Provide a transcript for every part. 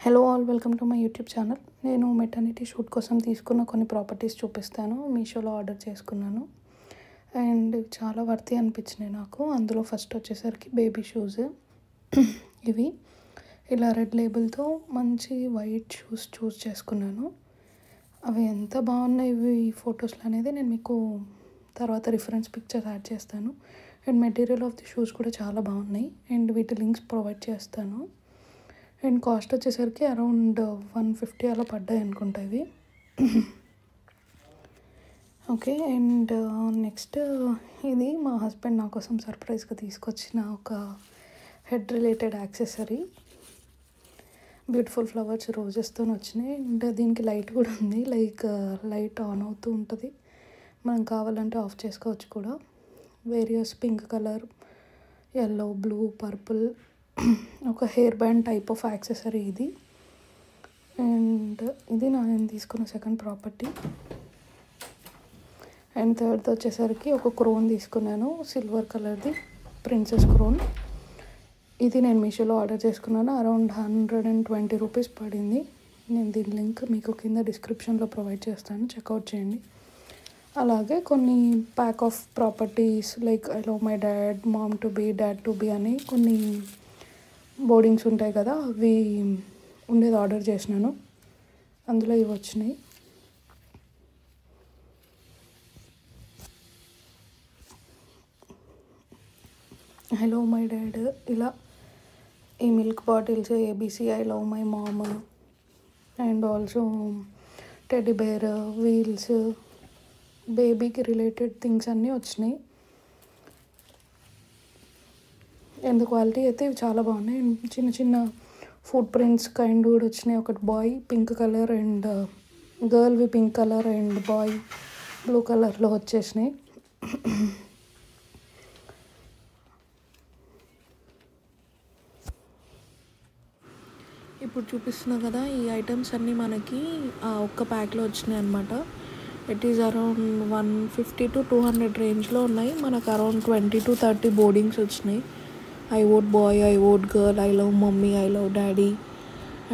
Hello all, welcome to my YouTube channel. నేను maternity shoot కోసం తీసుకున్న కొన్ని ప్రాపర్టీస్ చూపిస్తాను. మీషోలో ఆర్డర్ చేసుకున్నాను అండ్ చాలా వర్తీ అనిపించినాయి నాకు. అందులో ఫస్ట్ వచ్చేసరికి బేబీ షూస్. ఇవి ఇలా రెడ్ లేబుల్తో మంచి వైట్ షూస్ చూస్ చేసుకున్నాను. అవి ఎంత బాగున్నాయి ఇవి ఫొటోస్లో అనేది నేను మీకు తర్వాత రిఫరెన్స్ పిక్చర్స్ యాడ్ చేస్తాను. And material of the shoes కూడా చాలా బాగున్నాయి అండ్ వీటి లింక్స్ ప్రొవైడ్ చేస్తాను. అండ్ కాస్ట్ వచ్చేసరికి అరౌండ్ 150 అలా పడ్డాయి అనుకుంటా ఇవి. ఓకే, అండ్ నెక్స్ట్ ఇది మా హస్బెండ్ నా కోసం సర్ప్రైజ్గా తీసుకొచ్చిన ఒక head related accessory. Beautiful flowers రోజెస్తో వచ్చినాయి అండ్ దీనికి లైట్ కూడా ఉంది. లైట్ ఆన్ అవుతూ ఉంటుంది, మనం కావాలంటే ఆఫ్ చేసుకోవచ్చు కూడా. Various pink colour, yellow, blue, purple, ఒక hair band type of accessory ఇది. అండ్ ఇది నేను తీసుకున్న సెకండ్ ప్రాపర్టీ. అండ్ థర్డ్ వచ్చేసరికి ఒక క్రోన్ తీసుకున్నాను, సిల్వర్ కలర్ది ప్రిన్సెస్ క్రోన్. ఇది నేను మీషోలో ఆర్డర్ చేసుకున్నాను. అరౌండ్ 120 రూపీస్ పడింది. నేను దీని లింక్ మీకు కింద డిస్క్రిప్షన్లో ప్రొవైడ్ చేస్తాను, చెక్అవుట్ చేయండి. అలాగే కొన్ని pack of properties like I love my dad, mom to be, dad to be అని కొన్ని బోర్డింగ్స్ ఉంటాయి కదా, అవి ఉండేది ఆర్డర్ చేసినాను. అందులో ఇవి వచ్చినాయి. ఐ లవ్ మై డాడ్, ఇలా ఈ milk bottles, ABC, I love my mom and also teddy bear, wheels, బేబీకి రిలేటెడ్ థింగ్స్ అన్నీ వచ్చినాయి. అండ్ క్వాలిటీ అయితే ఇవి చాలా బాగున్నాయి. చిన్న చిన్న ఫుట్ ప్రింట్స్ కైండ్ కూడా వచ్చినాయి. ఒకటి బాయ్ పింక్ కలర్ అండ్ గర్ల్వి pink colour and boy blue కలర్లో వచ్చేసినాయి. ఇప్పుడు చూపిస్తున్నా కదా, ఈ ఐటమ్స్ అన్నీ మనకి ఒక్క ప్యాక్లో వచ్చినాయి అనమాట. ఇట్ ఈజ్ అరౌండ్ 150 to 200 రేంజ్లో ఉన్నాయి. మనకు అరౌండ్ 20 to 30 బోర్డింగ్స్ వచ్చినాయి. I vote boy, I vote girl, I love mummy, I love daddy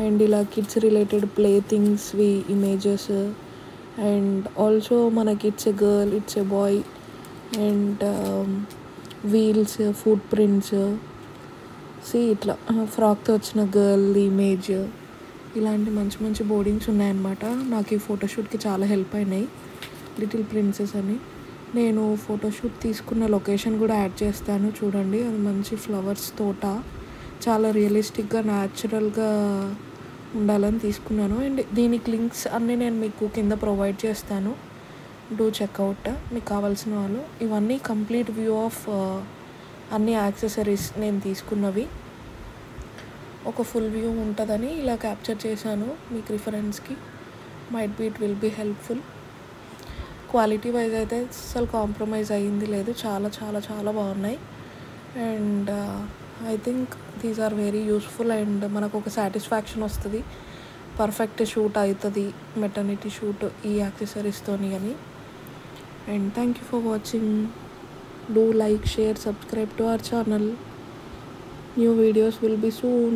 and ఇలా కిడ్స్ రిలేటెడ్ ప్లే థింగ్స్వి ఇమేజెస్. అండ్ ఆల్సో మనకి it's a girl, it's a boy and wheels, footprints, ఇట్లా ఫ్రాక్తో వచ్చిన girl image, ఇలాంటి మంచి మంచి boardings ఉన్నాయన్నమాట. నాకు ఈ ఫోటోషూట్కి చాలా హెల్ప్ అయినాయి. లిటిల్ ప్రిన్సెస్ అని నేను ఫోటోషూట్ తీసుకున్న లొకేషన్ కూడా యాడ్ చేస్తాను, చూడండి. అది మంచి ఫ్లవర్స్ తోట, చాలా రియలిస్టిక్గా న్యాచురల్గా ఉండాలని తీసుకున్నాను. అండ్ దీనికి లింక్స్ అన్నీ నేను మీకు కింద ప్రొవైడ్ చేస్తాను, డూ చెక్అవుట్ మీకు కావాల్సిన వాళ్ళు. ఇవన్నీ కంప్లీట్ వ్యూ ఆఫ్ అన్ని యాక్సెసరీస్ నేను తీసుకున్నవి. ఒక ఫుల్ వ్యూ ఉంటుందని ఇలా క్యాప్చర్ చేశాను మీకు రిఫరెన్స్కి. Might be it will be helpful. Quality wise అయితే అసలు కాంప్రమైజ్ అయ్యింది లేదు, చాలా చాలా చాలా బాగున్నాయి. And I think these are very useful and మనకు ఒక సాటిస్ఫాక్షన్ వస్తుంది, పర్ఫెక్ట్ షూట్ అవుతుంది మెటర్నిటీ షూట్ ఈ యాక్సెసరీస్తోని అని. And thank you for watching. Do like, share, subscribe to our channel. New videos will be soon.